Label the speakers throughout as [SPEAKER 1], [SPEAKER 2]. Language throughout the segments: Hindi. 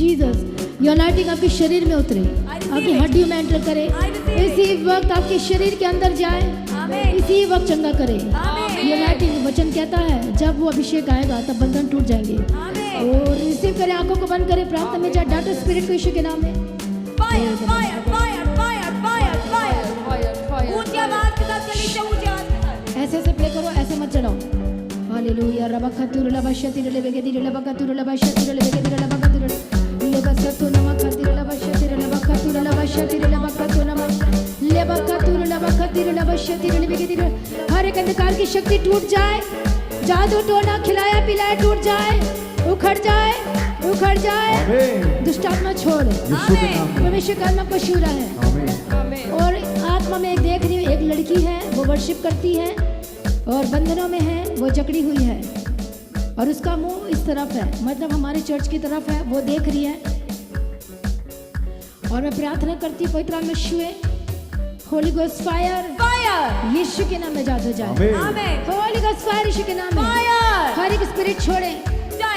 [SPEAKER 1] जीसस, ये अनॉइंटिंग आपके शरीर में उतरे, आपकी हड्डियों में एंटर करे, इसी वक्त आपके शरीर के अंदर जाए, इसी वक्त चंगा करे। ये अनॉइंटिंग वचन कहता है जब वो अभिषेक आएगा तब बंधन टूट जाएंगे। और रिसीव करें, आंखों को बंद करें, प्रार्थना में जाए, डाटा स्पिरिट को यीशु के नाम में।
[SPEAKER 2] Fire fire fire fire fire fire, ऊंची आवाज के साथ चलिए, ऊंची आवाज के साथ।
[SPEAKER 1] ऐसे ऐसे प्ले करो, ऐसे मत चलाओ। हालेलुया रबखतुर लबशति लबगेदि लबखतुर लबशति लबगेदि लबखतुर लेबसतु नमखति लबशति लबखतुर लबशति लबखतु नम लेबखतुर लबखति लबशति लबगेदि। हर एक अंधकार की शक्ति टूट जाए, जादू टोना खिलाया पिलाया टूट जाए, उखड़ जाए, उखड़ जाए। दुष्ट आत्मा छोड़, परमेश्वर का आत्मा को छू रहा है। और आत्मा में एक देख रही हूँ, एक लड़की है, वो वर्शिप करती है और बंधनों में है, वो जकड़ी हुई है और उसका मुंह इस तरफ है, मतलब हमारे चर्च की तरफ है, वो देख रही है। और मैं प्रार्थना करती हूँ पवित्र आत्मा में छुए, Holi ghost fire
[SPEAKER 2] fire,
[SPEAKER 1] Yeshu के नाम में जादू जाए।
[SPEAKER 2] आमीन।
[SPEAKER 1] होली गोस्ट फायर यीशु के नाम में।
[SPEAKER 2] फायर,
[SPEAKER 1] हर एक स्पिरिट छोड़े,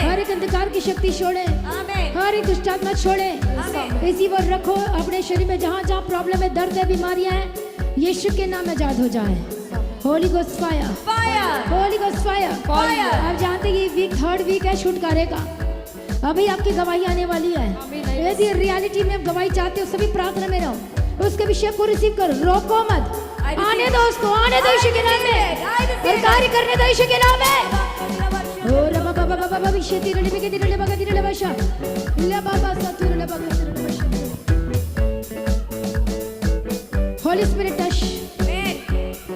[SPEAKER 1] हर एक अंधकार की शक्ति छोड़े,
[SPEAKER 2] आमीन।
[SPEAKER 1] हर एक दुष्ट आत्मा छोड़े।
[SPEAKER 2] आमीन।
[SPEAKER 1] इसी पर रखो अपने शरीर में, जहाँ जहाँ प्रॉब्लम है, दर्द है, बीमारियां हैं, यीशु के नाम में जादू जाए। Holi ghost fire
[SPEAKER 2] fire,
[SPEAKER 1] holy ghost fire
[SPEAKER 2] fire.
[SPEAKER 1] आप जानते हैं ये वीक, थर्ड वीक है छुटकारे का। अभी आपकी गवाही आने वाली है। यदि रियलिटी में आप गवाही चाहते हो, सभी प्रार्थना में रहो, उसके विषय को रिसीव करो, रोको मत, आने दो उसको, आने दो यीशु के नाम में, और कार्य करने दो यीशु के नाम में। ओ रबा बाबा बाबा बाबा विशेती रले बेके दिरले बगा दिरले बशा ले बाबा सतुर ले बगा दिरले बशा। होली स्पिरिट टच,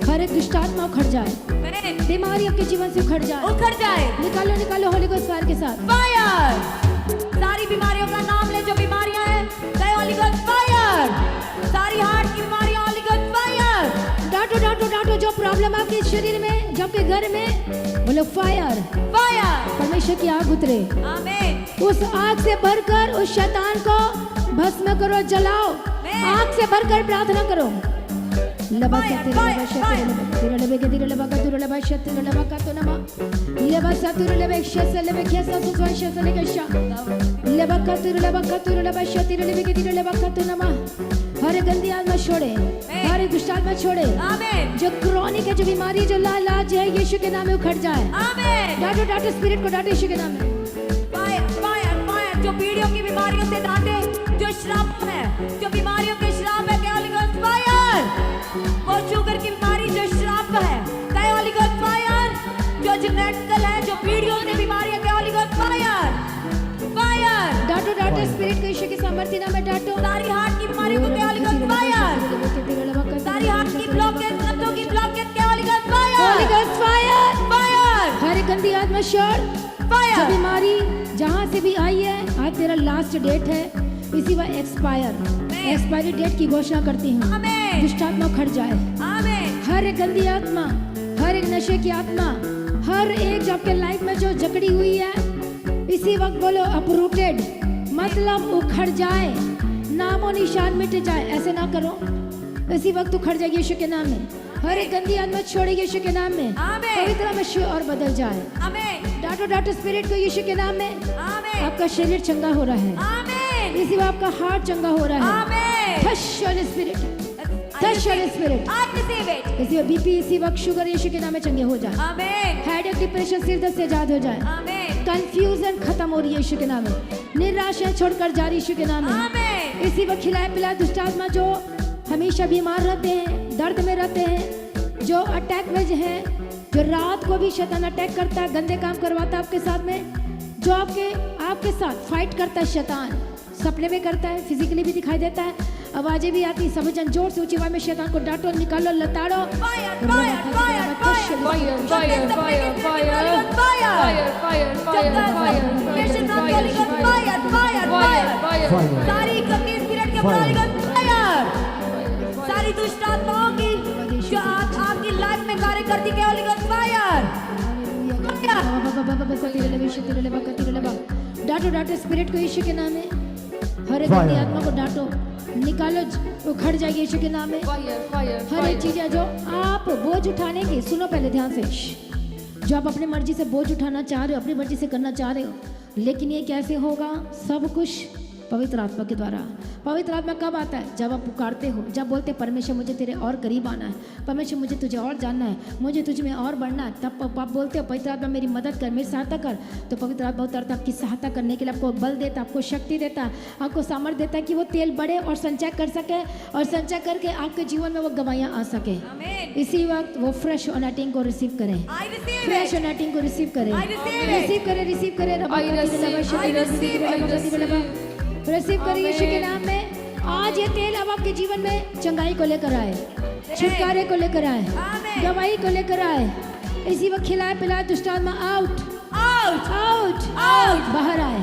[SPEAKER 1] हर एक दुष्ट आत्मा उखड़ जाए, बीमारी आपके जीवन से उखड़ जाए,
[SPEAKER 2] उखड़ जाए।
[SPEAKER 1] निकालो निकालो होली गोस्ट फायर के साथ।
[SPEAKER 2] फायर, सारी बीमारियों का नाम ले, जो बीमारियां हैं, कहे होली गोस्ट फायर। सारी हार्ट की बीमारियां, होली गोस्ट फायर।
[SPEAKER 1] डांटो डांटो डांटो, जो प्रॉब्लम आपके शरीर में, जो आपके घर में, बोलो फायर
[SPEAKER 2] फायर,
[SPEAKER 1] परमेश्वर की आग उतरे,
[SPEAKER 2] आमीन।
[SPEAKER 1] उस आग से भरकर उस शैतान को भस्म करो, जलाओ, आग से भरकर प्रार्थना करो। हर गंदी आत्मा छोड़े, हर दुष्ट आत्मा छोड़े,
[SPEAKER 2] आमीन।
[SPEAKER 1] जो क्रॉनिक है, जो बीमारी, जो लाज है, यीशु के नाम में उखड़ जाए।
[SPEAKER 2] आमीन।
[SPEAKER 1] डांटो डांटो स्पिरिट को, डांटो यीशु के नाम में।
[SPEAKER 2] फायर फायर फायर, जो पीढ़ियों की बीमारियों से डांटे, जो श्राप है, जो बीमारियों के श्राप है, कहे होली गोस्ट फायर। वो शुगर की बीमारी जो श्राप है, कहे होली गोस्ट फायर। जो जेनेटिकल है, जो पीढ़ियों से बीमारी है, कहे होली गोस्ट फायर फायर।
[SPEAKER 1] डांटो डांटो स्पिरिट को, यीशु के सामर्थ्य नाम में डांटो।
[SPEAKER 2] सारी हार्ट की बीमारियों को कहे होली गोस्ट फायर। सारी हार्ट की ब्लॉकेज, नसों की ब्लॉकेज, कहे holy ghost fire.
[SPEAKER 1] Holy ghost fire
[SPEAKER 2] fire
[SPEAKER 1] हर गंदी आत्मा छोड़, जो
[SPEAKER 2] फायर।
[SPEAKER 1] बीमारी जहाँ से भी आई है, आज तेरा लास्ट डेट है, इसी बार एक्सपायरी डेट की घोषणा करती हूँ।
[SPEAKER 2] आमीन।
[SPEAKER 1] दुष्ट आत्मा उखड़ जाए,
[SPEAKER 2] आमीन।
[SPEAKER 1] हर एक गंदी आत्मा, हर एक नशे की आत्मा, हर एक जो आपके लाइफ में जो जकड़ी हुई है, इसी वक्त बोलो अपरूटेड, मतलब उखड़ जाए, नामो निशान मिट जाए। ऐसे ना करो, इसी वक्त उखड़ जाए यीशु के नाम में। हर एक गंदी आत्मा छोड़े यीशु के नाम में,
[SPEAKER 2] आमीन।
[SPEAKER 1] पवित्र मशहूर और बदल जाए।
[SPEAKER 2] आमीन।
[SPEAKER 1] डांटो डांटो स्पिरिट को यीशु के नाम में।
[SPEAKER 2] आमीन।
[SPEAKER 1] आपका शरीर चंगा हो रहा है,
[SPEAKER 2] आमीन।
[SPEAKER 1] इसी वक्त आपका हार्ट चंगा हो रहा है।
[SPEAKER 2] आमीन।
[SPEAKER 1] Touch holy spirit, touch holy spirit.
[SPEAKER 2] I receive it.
[SPEAKER 1] इसी वक्त बीपी, इसी वक्त शुगर यीशु के नाम में चंगे हो जाए।
[SPEAKER 2] आमीन।
[SPEAKER 1] हेडेक, डिप्रेशन, सिर दर्द से आजाद हो जाए।
[SPEAKER 2] आमीन।
[SPEAKER 1] कंफ्यूजन खत्म हो रही है यीशु के नाम में, निराशा छोड़कर जा रही यीशु के नाम में।
[SPEAKER 2] आमीन।
[SPEAKER 1] इसी वक्त खिलाए पिलाए दुष्ट आत्मा जो हमेशा बीमार रहते हैं, दर्द में रहते हैं, जो अटैक में हैं, जो रात को भी शैतान अटैक करता है, गंदे काम करवाता है आपके साथ में, जो आपके साथ फाइट करता है शैतान, सपने में करता है, फिजिकली भी दिखाई देता है, आवाजें भी आती, सभी जन जोर से ऊंची आवाज में शैतान को डांटो, निकालो, लताड़ो।
[SPEAKER 2] Fire, fire, fire, fire.
[SPEAKER 3] Fire, fire, fire, fire.
[SPEAKER 2] Fire.
[SPEAKER 3] Fire, fire, fire,
[SPEAKER 2] Mission of the Holy Ghost, fire, fire, fire. सारी गंदी स्पिरिट के Holy Ghost, fire. सारी दुष्ट आत्माओं की जो आपकी लाइफ में कार्य करती है, Holy Ghost, fire.
[SPEAKER 1] डांटो डांटो स्पिरिट को यीशु के नाम में, हर एक गंदी आत्मा को डांटो, निकालो, उखड़ जाएगी यीशु के नाम में।
[SPEAKER 3] Fire, fire,
[SPEAKER 1] हर एक
[SPEAKER 3] fire.
[SPEAKER 1] चीज है जो आप बोझ उठाने की, सुनो पहले ध्यान से, जो आप अपनी मर्जी से बोझ उठाना चाह रहे हो, अपनी मर्जी से करना चाह रहे हो, लेकिन ये कैसे होगा? सब कुछ पवित्र आत्मा के द्वारा। पवित्र आत्मा कब आता है? जब आप पुकारते हो, जब बोलते परमेश्वर मुझे तेरे और करीब आना है, परमेश्वर मुझे तुझे और जानना है, मुझे तुझ में और बढ़ना है, तब आप बोलते हो पवित्र आत्मा मेरी मदद कर, मेरी सहायता कर। तो पवित्र आत्मा उतरता आपकी सहायता करने के लिए, आपको बल देता, आपको शक्ति देता, आपको सामर्थ्य देता है कि वो तेल बढ़े और संचय कर सके, और संचय करके आपके जीवन में वो गवाहियाँ आ सके। इसी वक्त वो फ्रेश अनॉइंटिंग को रिसीव करें, फ्रेश अनॉइंटिंग को रिसीव करें, रिसीव करें, रिसीव करें, रिसीव करिए यीशु के नाम में। आज ये तेल अब आपके जीवन में चंगाई को लेकर आए, छुटकारे को लेकर आए, गवाही को लेकर आए। इसी वक्त खिलाए पिलाए दुष्ट आत्मा आउट आउट आउट आउट, बाहर आए।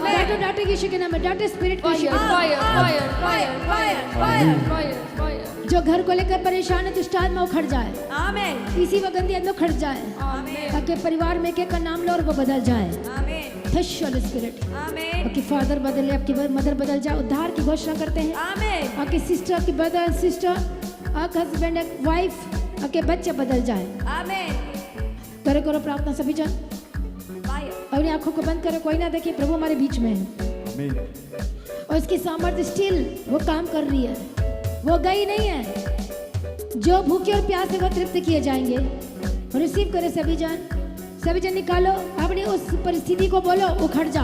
[SPEAKER 1] डाटो डाटो यीशु के नाम में, डाटो स्पिरिट को
[SPEAKER 3] Fire, fire, fire, fire, fire, fire, fire, fire.
[SPEAKER 1] जो घर को लेकर परेशान है दुष्ट आत्मा उखड़ जाए,
[SPEAKER 2] आमीन
[SPEAKER 1] इसी वक्त गंदी आत्मा उखड़ जाए,
[SPEAKER 2] आमीन
[SPEAKER 1] आपके परिवार में एक का नाम लो और वो बदल जाए।
[SPEAKER 2] आमीन
[SPEAKER 1] थश होली स्पिरिट,
[SPEAKER 2] आमीन
[SPEAKER 1] आपकी फादर बदले, आपकी मदर बदल जाए। उद्धार की घोषणा करते हैं।
[SPEAKER 2] आमीन
[SPEAKER 1] आपकी सिस्टर, आपकी ब्रदर सिस्टर, आपका हस्बैंड, वाइफ, आपके बच्चे बदल जाए।
[SPEAKER 2] आमीन।
[SPEAKER 1] करो करो प्रार्थना सभी जन,
[SPEAKER 2] फायर
[SPEAKER 1] अपनी आंखों को बंद करो, कोई ना देखे, प्रभु हमारे बीच में है
[SPEAKER 4] आमीन।
[SPEAKER 1] और उसकी सामर्थ्य स्टिल वो काम कर रही है, वो गई नहीं है। जो भूखे और प्यासे वो तृप्त किए जाएंगे। रिसीव करे सभी जन निकालो अपनी उस परिस्थिति को, बोलो उखड़ जा।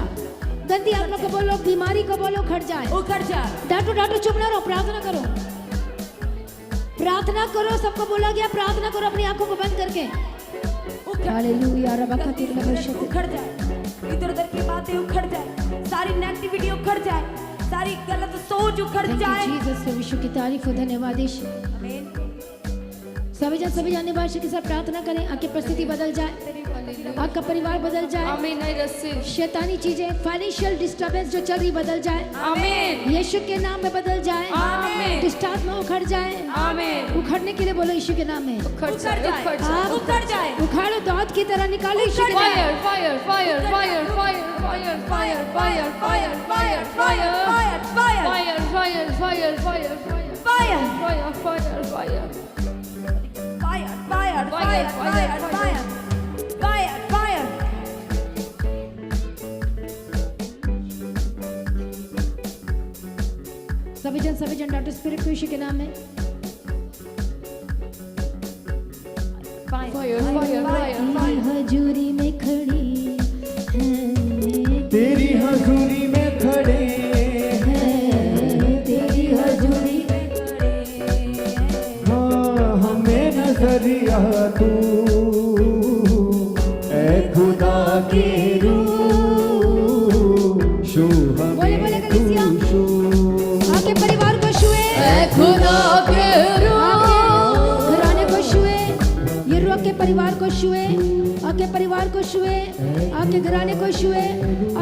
[SPEAKER 1] गंदी आत्मा को बोलो, बीमारी को बोलो उखड़ जाए।
[SPEAKER 2] उखड़ जा।
[SPEAKER 1] डांटो डांटो, चुप ना रहो, प्रार्थना करो, प्रार्थना करो। सबको बोला गया प्रार्थना करो अपनी आंखों को बंद करके। हालेलुया
[SPEAKER 2] उखड़ जाए, इधर उधर की बातें उखड़ जाए, सारी नेगेटिविटी उखड़ जाए, सारी गलत सोच उखड़ जाए।
[SPEAKER 1] जीसस विश्व की तारीफ हो, धन्यवाद यीशु।
[SPEAKER 2] आमीन
[SPEAKER 1] सभी जन निवासी के साथ प्रार्थना करें, आपकी परिस्थिति बदल जाए, आपका परिवार बदल जाए,
[SPEAKER 3] Amen. I receive.
[SPEAKER 1] शैतानी चीजें, फाइनेंशियल डिस्टर्बेंस जो चल रही बदल जाए,
[SPEAKER 3] Amen.
[SPEAKER 1] यीशु के नाम में बदल जाए।
[SPEAKER 3] आमीन।
[SPEAKER 1] दुष्ट आत्मा उखड़ जाए।
[SPEAKER 3] Amen.
[SPEAKER 1] उखड़ने के लिए बोलो यीशु के नाम में।
[SPEAKER 3] उखड़
[SPEAKER 2] उखड़
[SPEAKER 3] जाए,
[SPEAKER 2] जाए,
[SPEAKER 3] उखड़ जाए.
[SPEAKER 1] आप
[SPEAKER 2] उखड़ जाए।
[SPEAKER 1] उखाड़ो, दांत की तरह निकालो यीशु के नाम में।
[SPEAKER 3] Fire, fire, fire, fire, fire, fire, fire, fire, fire, fire, fire,
[SPEAKER 2] fire fire
[SPEAKER 3] fire, fire, fire, fire, fire,
[SPEAKER 2] fire
[SPEAKER 3] fire, fire, fire.
[SPEAKER 2] Fire fire fire fire fire fire fire.
[SPEAKER 1] सभी जन डॉक्टर स्पिरिट को यीशु के नाम में।
[SPEAKER 3] Fire, fire, fire,
[SPEAKER 1] तेरी हजूरी में खड़ी है,
[SPEAKER 4] तेरी हजूरी में खड़े
[SPEAKER 1] है, तेरी हजूरी में
[SPEAKER 4] हाँ, हमें नजरिया तू ए खुदा के रूह शू
[SPEAKER 1] बोले, बोले
[SPEAKER 4] हमें
[SPEAKER 1] कलीसिया।
[SPEAKER 4] तू शू
[SPEAKER 1] आपके परिवार को छुए,
[SPEAKER 3] खुदा के
[SPEAKER 1] आपके घराने को छुए, ये रूह आपके परिवार को छुए, आपके परिवार को छुए, आपके घराने को छुए,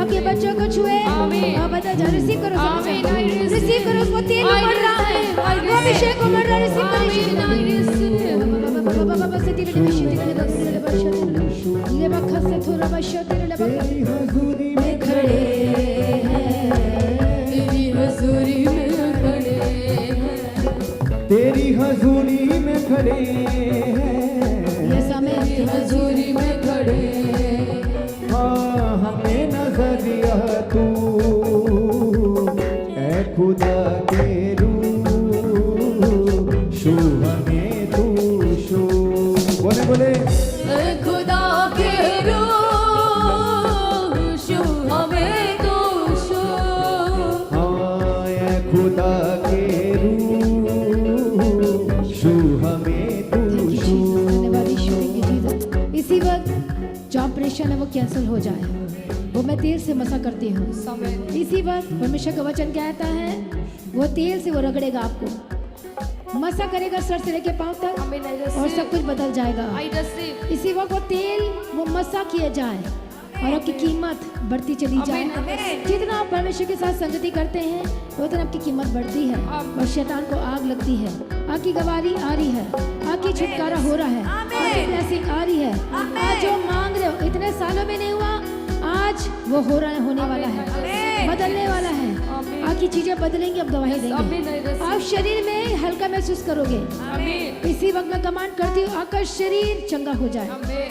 [SPEAKER 1] आपके बच्चों को छुए।
[SPEAKER 3] आमीन।
[SPEAKER 1] आप बता जा, रिसीव करो
[SPEAKER 3] आमीन, I receive.
[SPEAKER 1] रिसीव करो, उसको तेल
[SPEAKER 3] I
[SPEAKER 1] उमड़ रहा है,
[SPEAKER 3] receive, I
[SPEAKER 1] वो अभिषेक उमड़ रहा है, रिसीव करो यीशु के नाम में।
[SPEAKER 3] I receive.
[SPEAKER 4] तेरी हजूरी में
[SPEAKER 1] खड़े
[SPEAKER 3] तेरी हजूरी में खड़े हैं,
[SPEAKER 4] तेरी हजूरी में खड़े हैं
[SPEAKER 1] ये समय
[SPEAKER 3] तेरी हजूरी में खड़े हैं,
[SPEAKER 4] हाँ, हमें नजरिया तू ए खुदा के रूह शू हमें तू शू बोले बोले
[SPEAKER 3] ए खुदा के रूह शू हमें तू शू।
[SPEAKER 4] हाँ ए खुदा के रूह शू हमें तू शू
[SPEAKER 1] धन्यवाद यीशु, थैंक यू जीसस। इसी वक्त जो ऑपरेशन है वो कैंसिल हो जाए, वो मैं तेल से मसा करती हूँ। इसी वक्त परमेश्वर का वचन कहता है वो तेल से वो रगड़ेगा, आपको मसा करेगा सर से लेके पांव तक,
[SPEAKER 3] Amen. I
[SPEAKER 1] और सब
[SPEAKER 3] receive.
[SPEAKER 1] कुछ बदल जाएगा।
[SPEAKER 3] I receive.
[SPEAKER 1] इसी वक्त वो तेल वो मसा किया जाए और आपकी कीमत बढ़ती चली जाए।
[SPEAKER 3] Amen.
[SPEAKER 1] जितना आप परमेश्वर के साथ संगति करते हैं उतना आपकी कीमत बढ़ती है और शैतान को आग लगती है। आपकी गवाही आ रही है, आपकी छुटकारा हो रहा है, आपकी ब्लेसिंग आ रही है। आज जो मांग रहे हो इतने सालों में नहीं हुआ, आज वो हो रहा है, होने वाला है, बदलने वाला है। आपकी चीजें बदलेंगी, अब गवाही
[SPEAKER 3] Amen. I
[SPEAKER 1] देंगे,
[SPEAKER 3] receive.
[SPEAKER 1] आप शरीर में हल्का महसूस करोगे।
[SPEAKER 3] Amen.
[SPEAKER 1] इसी वक्त मैं कमांड करती हूँ आपका शरीर चंगा हो जाए,
[SPEAKER 3] Amen.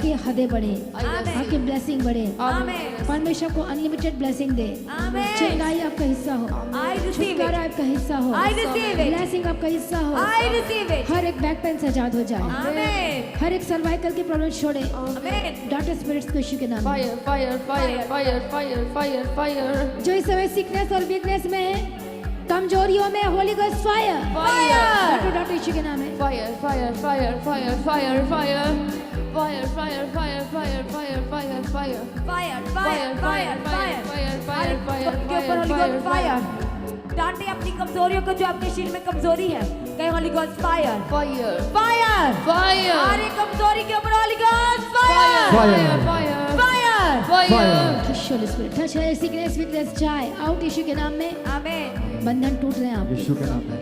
[SPEAKER 1] आपकी हदें बढ़े,
[SPEAKER 2] Amen.
[SPEAKER 1] आपकी ब्लेसिंग बढ़े,
[SPEAKER 2] Amen.
[SPEAKER 1] परमेश्वर को अनलिमिटेड ब्लेसिंग दे,
[SPEAKER 2] Amen.
[SPEAKER 1] चंगाई आपका हिस्सा हो,
[SPEAKER 2] I receive
[SPEAKER 1] छुटकारा
[SPEAKER 2] it.
[SPEAKER 1] आपका हिस्सा हो,
[SPEAKER 2] I receive it.
[SPEAKER 1] ब्लेसिंग आपका हिस्सा हो,
[SPEAKER 2] I receive it.
[SPEAKER 1] हर एक बैक पेन से आजाद हो जाए,
[SPEAKER 2] Amen.
[SPEAKER 1] हर एक सर्वाइकल की प्रॉब्लम छोड़े,
[SPEAKER 2] Amen.
[SPEAKER 1] डॉटर स्पिरिट्स को यीशु के नाम में।
[SPEAKER 3] Fire, fire, fire, fire, fire, fire, fire.
[SPEAKER 1] जो इस समय सिकनेस और वीकनेस में है, कमजोरियों में holy ghost fire,
[SPEAKER 2] Fire.
[SPEAKER 1] Daughter Yeshu के नाम में।
[SPEAKER 3] Fire, fire, fire, fire, fire, fire. Fire, fire, fire, fire, fire, fire, fire.
[SPEAKER 2] Fire, fire, fire, fire.
[SPEAKER 3] fire,
[SPEAKER 2] हर एक
[SPEAKER 3] fire,
[SPEAKER 2] के ऊपर होली
[SPEAKER 3] fire,
[SPEAKER 2] गोस्ट फायर। डांटे अपनी कमजोरियों को, जो आपके शरीर में कमजोरी है, कहे holy ghost fire.
[SPEAKER 3] fire,
[SPEAKER 2] fire.
[SPEAKER 3] fire,
[SPEAKER 2] हर एक कमजोरी के ऊपर Holi ghost
[SPEAKER 3] fire,
[SPEAKER 2] fire.
[SPEAKER 3] fire,
[SPEAKER 2] fire.
[SPEAKER 3] fire.
[SPEAKER 1] Touch Holi spirit, touch है सिकनेस वीकनेस जाए आउट यीशु के नाम में।
[SPEAKER 2] आमीन।
[SPEAKER 1] बंधन टूट रहे हैं आप।
[SPEAKER 4] यीशु के नाम में।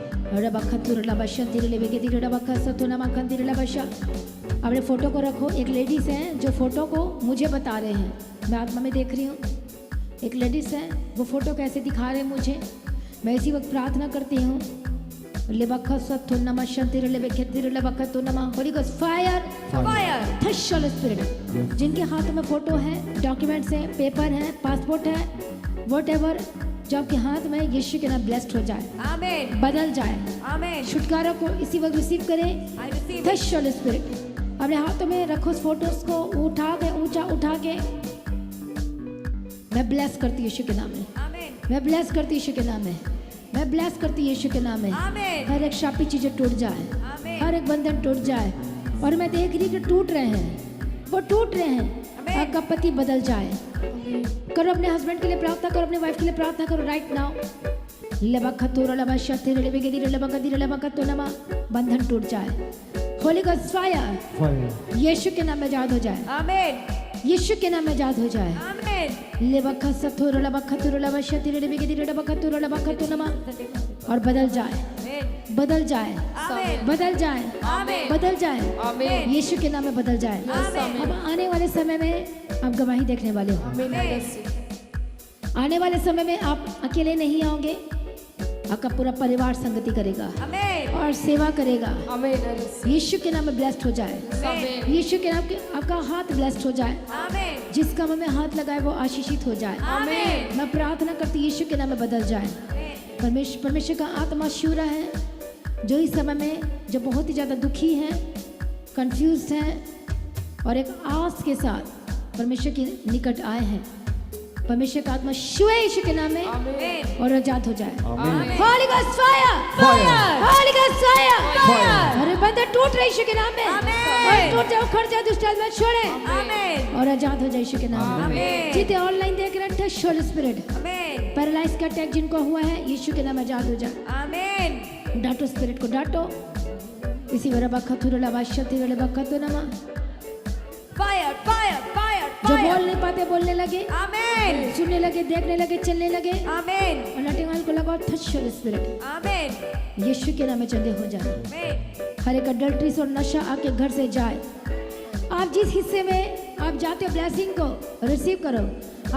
[SPEAKER 1] अपने फोटो को रखो। एक लेडीज हैं जो फोटो को मुझे बता रहे हैं, मैं आत्मा में देख रही हूँ। एक लेडीज है, वो फोटो कैसे दिखा रहे हैं मुझे। मैं इसी वक्त प्रार्थना करती हूँ। Fire
[SPEAKER 2] fire.
[SPEAKER 1] स्पिरिट, जिनके हाथों में फोटो है, डॉक्यूमेंट्स हैं, पेपर हैं, पासपोर्ट है, व्हाटएवर जो आपके हाथ में है, यीशु के नाम ब्लेस्ड हो जाए,
[SPEAKER 2] आमीन।
[SPEAKER 1] बदल जाए।
[SPEAKER 2] आमीन।
[SPEAKER 1] छुटकारा को इसी वक्त रिसीव करें।
[SPEAKER 2] I receive it.
[SPEAKER 1] Touch holy spirit, अपने हाथों में रखो उस फोटोज को, उठा के ऊंचा उठा के मैं ब्लेस करती हूँ यीशु के नाम में।
[SPEAKER 2] आमीन।
[SPEAKER 1] मैं ब्लेस करती हूँ यीशु के नाम में। मैं ब्लेस करती हूँ यीशु के नाम में।
[SPEAKER 2] आमीन।
[SPEAKER 1] हर एक शापी चीजें टूट जाए,
[SPEAKER 2] आमीन।
[SPEAKER 1] हर एक बंधन टूट जाए। और मैं देख रही कि टूट रहे हैं, वो टूट रहे हैं।
[SPEAKER 2] आमीन।
[SPEAKER 1] आपका पति बदल जाए। करो अपने हस्बैंड के लिए प्रार्थना करो, अपने वाइफ के लिए प्रार्थना करो राइट नाउ। बंधन टूट जाए। Holy ghost fire,
[SPEAKER 4] fire.
[SPEAKER 1] Yeshu के नाम में आजाद हो जाए,
[SPEAKER 2] आमीन।
[SPEAKER 1] यीशु के नाम में आजाद हो जाए।
[SPEAKER 2] आमीन।
[SPEAKER 1] और बदल जाए,
[SPEAKER 2] आमीन।
[SPEAKER 1] बदल जाए,
[SPEAKER 2] आमीन।
[SPEAKER 1] बदल जाए,
[SPEAKER 2] आमीन।
[SPEAKER 1] बदल जाए।
[SPEAKER 3] Amen.
[SPEAKER 1] यीशु के नाम में बदल जाए।
[SPEAKER 2] आमीन।
[SPEAKER 1] अब आने वाले समय में आप गवाही देखने वाले हो।
[SPEAKER 3] Amen. I receive.
[SPEAKER 1] आने वाले समय में आप अकेले नहीं आओगे, आपका पूरा परिवार संगति करेगा
[SPEAKER 2] आमीन।
[SPEAKER 1] और सेवा करेगा।
[SPEAKER 3] Amen. I receive.
[SPEAKER 1] यीशु के नाम में ब्लेस्ड हो जाए।
[SPEAKER 3] Amen.
[SPEAKER 1] यीशु के नाम के आपका हाथ ब्लेस्ड हो जाए।
[SPEAKER 2] आमीन।
[SPEAKER 1] जिस काम में हाथ लगाए वो आशीषित हो जाए।
[SPEAKER 2] आमीन।
[SPEAKER 1] मैं प्रार्थना करती यीशु के नाम में बदल जाए। परमेश्वर का आत्मा शिवरा है, जो इस समय में जो बहुत ही ज़्यादा दुखी हैं, कंफ्यूज हैं और एक आस के साथ परमेश्वर के निकट आए हैं। परमेश्वर का आत्मा शिव यीशु के नाम में
[SPEAKER 2] आमीन।
[SPEAKER 1] और आजाद हो जाए।
[SPEAKER 4] आमीन।
[SPEAKER 1] Holi ghost fire,
[SPEAKER 2] fire.
[SPEAKER 1] Holi ghost fire,
[SPEAKER 4] fire.
[SPEAKER 1] अरे बंधन टूट रहे यीशु के नाम में।
[SPEAKER 2] आमीन।
[SPEAKER 1] और टूट जाओ, खड़ जाओ, दुष्ट आत्मा छोड़े
[SPEAKER 2] आमीन।
[SPEAKER 1] और आजाद हो जाए यीशु के नाम में।
[SPEAKER 2] आमीन।
[SPEAKER 1] जितने ऑनलाइन देख रहे हैं, टच होली स्पिरिट,
[SPEAKER 2] आमीन।
[SPEAKER 1] पैरालाइज का अटैक जिनको हुआ है, यीशु के नाम में आजाद हो जाए।
[SPEAKER 2] आमीन।
[SPEAKER 1] डांटो स्पिरिट को डांटो। इसी वरह बखतुरला बाशतिरला बखतुनमा,
[SPEAKER 2] फायर, फायर, फायर,
[SPEAKER 1] जो
[SPEAKER 2] फायर।
[SPEAKER 1] बोल नहीं पाते बोलने लगे,
[SPEAKER 2] आमीन।
[SPEAKER 1] सुनने लगे, देखने लगे, चलने लगे।
[SPEAKER 2] आमीन।
[SPEAKER 1] और लटिंगाल को लगाओ टच होली स्पिरिट,
[SPEAKER 2] आमीन।
[SPEAKER 1] यीशु के नाम में चंगे हो जाए।
[SPEAKER 2] आमीन।
[SPEAKER 1] हर एक अडल्ट्रीज और नशा आपके घर से जाए। आप जिस हिस्से में आप जाते हो, ब्लेसिंग को रिसीव करो।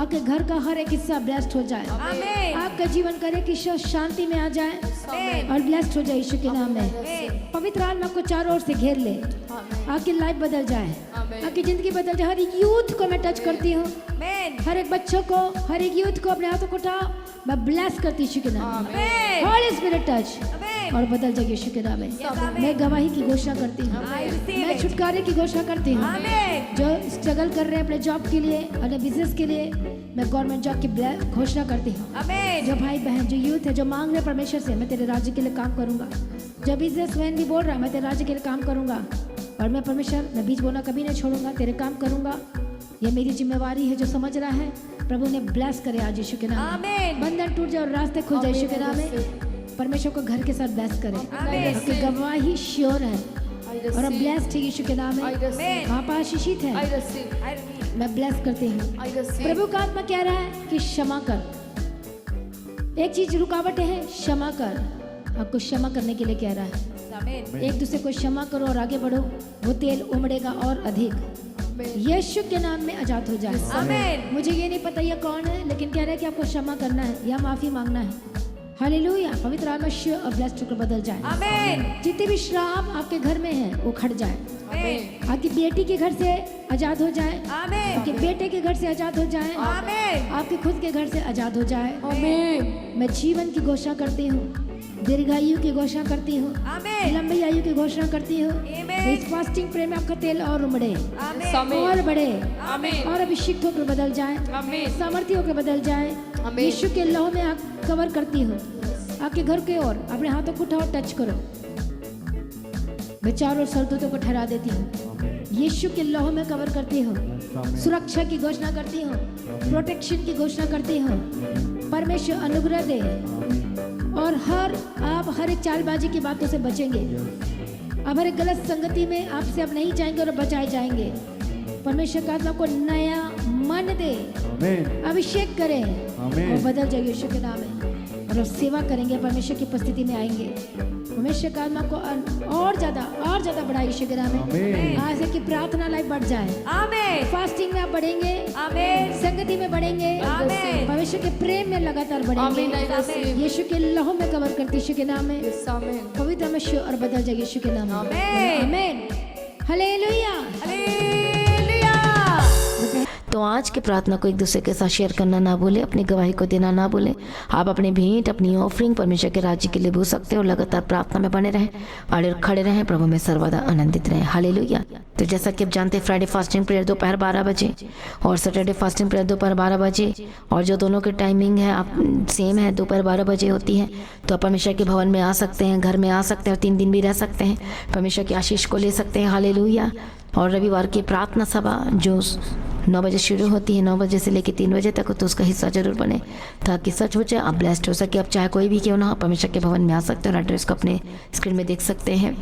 [SPEAKER 1] आपके घर का हर एक हिस्सा ब्लेस्ड हो जाए।
[SPEAKER 2] आमीन।
[SPEAKER 1] आपका जीवन करे कि शांति में आ जाए
[SPEAKER 2] आमीन।
[SPEAKER 1] और ब्लेस्ड हो जाए यीशु के नाम में।
[SPEAKER 2] आमीन।
[SPEAKER 1] पवित्र आत्मा को चारों ओर से घेर ले, आपकी लाइफ बदल जाए,
[SPEAKER 3] आमीन।
[SPEAKER 1] आपकी जिंदगी बदल जाए। हर एक यूथ को मैं टच करती हूँ,
[SPEAKER 2] आमीन।
[SPEAKER 1] हर एक बच्चों को, हर एक यूथ को अपने हाथों को उठाओ, मैं ब्लेस करती यीशु के नाम में।
[SPEAKER 2] आमीन।
[SPEAKER 1] होली स्पिरिट टच
[SPEAKER 2] आमीन।
[SPEAKER 1] और बदल जाए यीशु के नाम में।
[SPEAKER 2] आमीन।
[SPEAKER 1] मैं गवाही की घोषणा करती हूँ,
[SPEAKER 2] I receive
[SPEAKER 1] मैं
[SPEAKER 2] it.
[SPEAKER 1] छुटकारे की घोषणा करती हूँ।
[SPEAKER 2] आमीन।
[SPEAKER 1] जो स्ट्रगल कर रहे हैं अपने जॉब के लिए, अपने बिजनेस के लिए, मैं गवर्नमेंट जॉब की घोषणा करती हूँ।
[SPEAKER 2] आमीन।
[SPEAKER 1] जो भाई बहन, जो यूथ है, जो मांग रहे परमेश्वर से, मैं तेरे राज्य के लिए काम करूंगा। जो बिजनेसमैन भी बोल रहा है, मैं तेरे राज्य के लिए काम करूंगा। और मैं परमेश्वर, मैं बीज बोना कभी नहीं छोड़ूंगा, तेरे काम करूंगा। ये मेरी जिम्मेवारी है। जो समझ रहा है, प्रभु ने ब्लेस करे आज यीशु के नाम में।
[SPEAKER 2] आमीन।
[SPEAKER 1] बंधन टूट जाए और रास्ते खुल जाए यीशु के नाम में। परमेश्वर को घर के साथ ब्लेस करे।
[SPEAKER 2] आमीन।
[SPEAKER 1] आपकी गवाही श्योर है
[SPEAKER 3] I
[SPEAKER 1] और अब
[SPEAKER 3] receive.
[SPEAKER 1] ब्लेस्ड है यीशु के नाम
[SPEAKER 3] I
[SPEAKER 1] में।
[SPEAKER 3] receive.
[SPEAKER 1] आप आशीषित
[SPEAKER 3] I
[SPEAKER 1] हैं।
[SPEAKER 3] receive.
[SPEAKER 2] I receive.
[SPEAKER 1] मैं ब्लेस करती हूँ।
[SPEAKER 3] I receive.
[SPEAKER 1] प्रभु का आत्मा कह रहा है कि क्षमा कर। एक चीज रुकावटें है, क्षमा कर। आपको क्षमा करने के लिए कह रहा है।
[SPEAKER 2] आमीन।
[SPEAKER 1] एक दूसरे को क्षमा करो और आगे बढ़ो, वो तेल उमड़ेगा और अधिक। यीशु के नाम में आजाद हो जाए।
[SPEAKER 2] आमीन।
[SPEAKER 1] मुझे ये नहीं पता ये कौन है, लेकिन कह रहा है कि आपको क्षमा करना है या माफी मांगना है। हालेलुया। पवित्र आत्मा शिव और ब्लेस्ड होकर बदल जाए।
[SPEAKER 2] आमीन।
[SPEAKER 1] जितने भी श्राप आपके घर में है वो खट जाए।
[SPEAKER 2] आमीन।
[SPEAKER 1] आपकी बेटी के घर से आजाद हो जाए,
[SPEAKER 2] आमीन
[SPEAKER 1] आपके बेटे के घर से आजाद हो जाए,
[SPEAKER 2] आमीन
[SPEAKER 1] आपके खुद के घर से आजाद हो जाए।
[SPEAKER 3] आमीन
[SPEAKER 1] मैं जीवन की घोषणा करती हूँ, दीर्घायु की घोषणा करती हूँ,
[SPEAKER 2] आमीन
[SPEAKER 1] लंबी आयु की घोषणा करती हूँ।
[SPEAKER 2] आमीन
[SPEAKER 1] इस फास्टिंग प्रे में आपका तेल और उमड़े,
[SPEAKER 2] आमीन
[SPEAKER 1] और बढ़े,
[SPEAKER 3] आमीन
[SPEAKER 1] और अभिषिक्त होकर बदल जाए,
[SPEAKER 3] आमीन
[SPEAKER 1] सामर्थ्य होकर बदल जाए।
[SPEAKER 3] आमीन।
[SPEAKER 1] यीशु के लहू में आप कवर करती हूँ आपके घर के ओर। अपने हाथों को उठाओ, टच करो। मैं चारों सरदूतों को ठहरा देती हूँ, यीशु के लहू में कवर करती हूँ, सुरक्षा की घोषणा करती हूँ, प्रोटेक्शन की घोषणा करती हूँ। परमेश्वर अनुग्रह दे, और आप हर एक चालबाजी की बातों से बचेंगे। अब हर एक गलत संगति में आपसे अब नहीं जाएंगे और बचाए जाएंगे। परमेश्वर का आत्मा को नया मन दे, अभिषेक करें और बदल जाए यीशु के नाम में। और अब सेवा करेंगे, परमेश्वर की उपस्थिति में आएंगे। परमेश्वर का आत्मा को और ज्यादा बढ़ाए यीशु के नाम में। आज की प्रार्थना लाइफ बढ़ जाए,
[SPEAKER 2] आमीन
[SPEAKER 1] फास्टिंग में आप बढ़ेंगे,
[SPEAKER 2] आमीन
[SPEAKER 1] संगति में बढ़ेंगे,
[SPEAKER 2] आमीन।
[SPEAKER 1] परमेश्वर के प्रेम में लगातार
[SPEAKER 3] आमीन
[SPEAKER 1] बढ़ेंगे। यीशु के लहू में कवर करते यीशु के नाम में।
[SPEAKER 3] आमीन
[SPEAKER 1] पवित्र परमेश्वर और बदल जाए यीशु के नाम में।
[SPEAKER 2] आमीन।
[SPEAKER 1] आमीन हालेलुया।
[SPEAKER 2] हालेलुया।
[SPEAKER 4] तो आज की प्रार्थना को एक दूसरे के साथ शेयर करना ना भूले, अपनी गवाही को देना ना भूले। आप अपनी भेंट, अपनी ऑफरिंग परमेश्वर के राज्य के लिए भूल सकते हो। लगातार प्रार्थना में बने रहें और खड़े रहें, प्रभु में सर्वदा आनंदित रहें। हालेलुया। तो जैसा कि आप जानते हैं, फ्राइडे फास्टिंग प्रेयर दोपहर 12 बजे और सैटरडे फास्टिंग प्रेयर दोपहर 12 बजे, और जो दोनों की टाइमिंग है आप सेम है, दोपहर 12 बजे होती है। तो आप परमेश्वर के भवन में आ सकते हैं, घर में आ सकते हैं, और 3 दिन भी रह सकते हैं, परमेश्वर की आशीष को ले सकते हैं। हालेलुया। और रविवार की प्रार्थना सभा जो 9 बजे शुरू होती है, 9 बजे से लेकर 3 बजे तक, तो उसका हिस्सा जरूर बने, ताकि सच हो जाए, आप ब्लेस्ड हो सके। आप चाहे कोई भी क्यों ना हो, परमेश्वर के भवन में आ सकते हैं, और एड्रेस को अपने स्क्रीन में देख सकते हैं।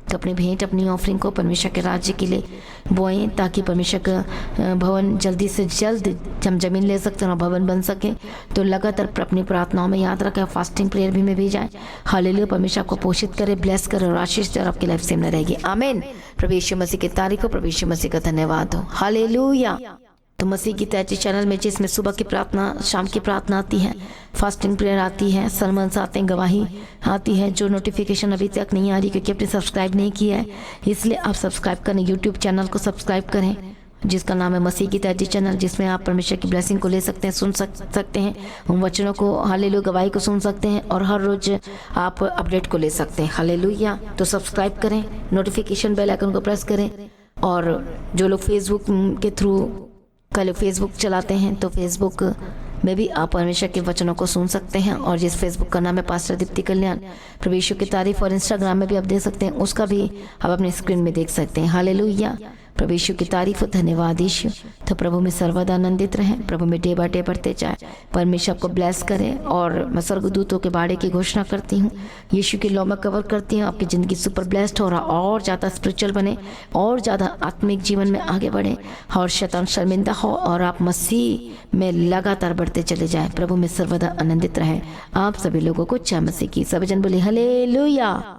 [SPEAKER 4] तो अपनी भेंट, अपनी ऑफरिंग को परमेश्वर के राज्य के लिए बोएं, ताकि परमेश्वर का भवन जल्दी से जल्द हम जमीन ले सकते हैं और भवन बन सके। तो लगातार अपनी प्रार्थनाओं में याद रखें, फास्टिंग प्रेयर भी में भी जाए। हालेलुया। परमेश्वर आपको पोषित करे, ब्लेस करे और आशीष दे, और आपकी लाइफ सेम न रहेगी। आमीन। प्रभु यीशु मसीह की तारीफ हो, प्रभु यीशु मसीह का धन्यवाद हो। हालेलुया। तो मसीह की तैयारी चैनल में जिसमें सुबह की प्रार्थना, शाम की प्रार्थना आती है, फास्टिंग प्रेयर आती है, सरमन्स आते हैं, गवाही आती है। जो नोटिफिकेशन अभी तक नहीं आ रही क्योंकि आपने सब्सक्राइब नहीं किया है, इसलिए आप सब्सक्राइब करें, यूट्यूब चैनल को सब्सक्राइब करें जिसका नाम है मसीह की तैयारी चैनल, जिसमें आप परमेश्वर की ब्लेसिंग को ले सकते हैं, सुन सकते हैं, उन वचनों को, हालेलुया, गवाही को सुन सकते हैं, और हर रोज आप अपडेट को ले सकते हैं। हालेलुया। तो सब्सक्राइब करें, नोटिफिकेशन बेल आइकन को प्रेस करें। और जो लोग फेसबुक के थ्रू कल फेसबुक चलाते हैं, तो फेसबुक में भी आप परमेश्वर के वचनों को सुन सकते हैं। और जिस फेसबुक का नाम है पास्टर दीप्ति कल्याण, प्रभु यीशु की तारीफ, और इंस्टाग्राम में भी आप देख सकते हैं, उसका भी आप अपनी स्क्रीन में देख सकते हैं। हालेलुया। प्रभु यीशु की तारीफ, धन्यवाद यीशु। तो प्रभु में सर्वदा आनंदित रहें, प्रभु में डे बाय डे बढ़ते जाए, परमेश्वर को ब्लेस करें। और मैं स्वर्गदूतों के बाड़े की घोषणा करती हूँ, यीशु के लौ में कवर करती हूँ, आपकी ज़िंदगी सुपर ब्लेस्ड हो रहा, और ज़्यादा स्पिरिचुअल बने, और ज़्यादा आत्मिक जीवन में आगे बढ़े, और शैतान शर्मिंदा हो, और आप मसीह में लगातार बढ़ते चले जाएं। प्रभु में सर्वदा आनंदित रहें। आप सभी लोगों को जय मसीह की। सभी जन बोले हालेलुया।